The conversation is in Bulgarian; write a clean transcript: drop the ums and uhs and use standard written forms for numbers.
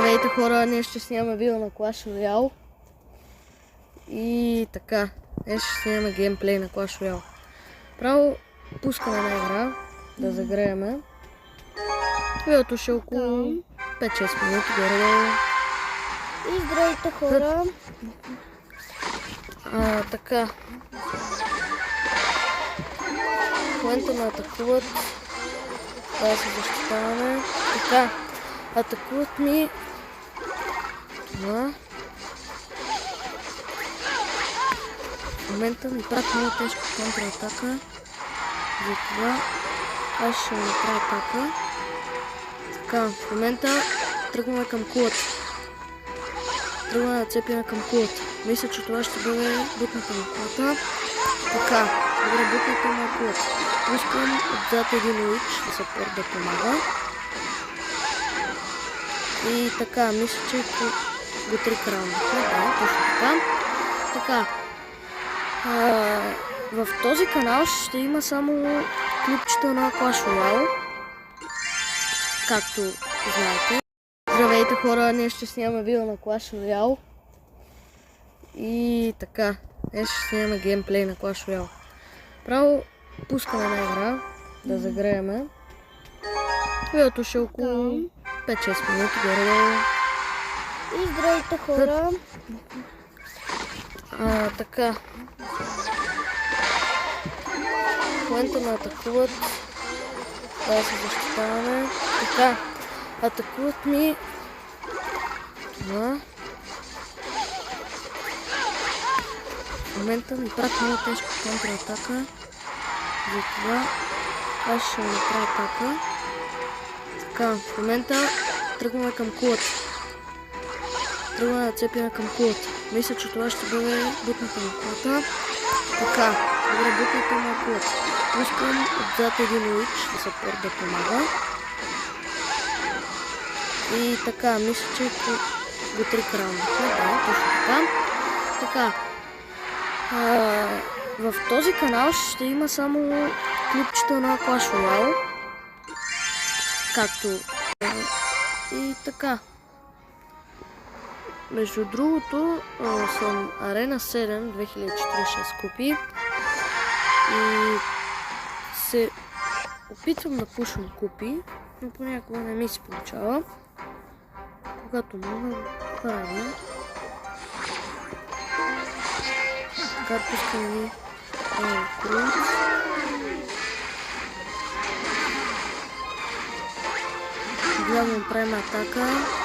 Здравейте хора, ние ще снимаме видео на Clash Royale. И така, днес ще снимаме геймплей на Clash Royale. Право пускаме на игра, да загрееме. Видеото ще е около 5-6 минути горе. И здравейте хора. Така. В момента ме атакуват. Да се защитаваме. Така. Атакуват ми. Това. В момента ми правят много тежка контратака. Затова аз ще направя атака. Така, в момента тръгваме към кулата. Тръгваме да цепим към кулата. Мисля, че това ще бъде бутната на кулата. Така, добре, бутната на кулата. Пускам отзад един уич за съпорт да помага. И така, мисля, че го трикраундахме. Да, точно така. Така. В този канал ще има само клипчета на Clash Royale. Както знаете. Здравейте хора, ние ще снимаме видео на Clash Royale. И така, днес ще снимаме геймплей на Clash Royale. Право пускаме на игра, да загрееме. Видеото ще е около 5-6 минути горе. И здравейте хора. Така. В момента ме атакуват. Да се защитаваме. Така. Атакуват ми. Това. В момента ми правят много тежка контратака. Затова аз ще направя атака. Така. В момента тръгваме към кулата. Тръгваме да цепим към кулата. Мисля, че това ще бъде бутната на кулата. Така, добре, бутната на кулата. Пускам отзад един уич за съпорт да помага. И така, мисля, че го трикраундахме. Да, точно така. Така, в този канал ще има само клипчета на Clash Royale. Както и така. Между другото, съм Арена 7 2046 купи и се опитвам да пушвам купи, но понякога не ми се получава. Когато мога, правя. Така, пускам ни круг. Главно правим атака.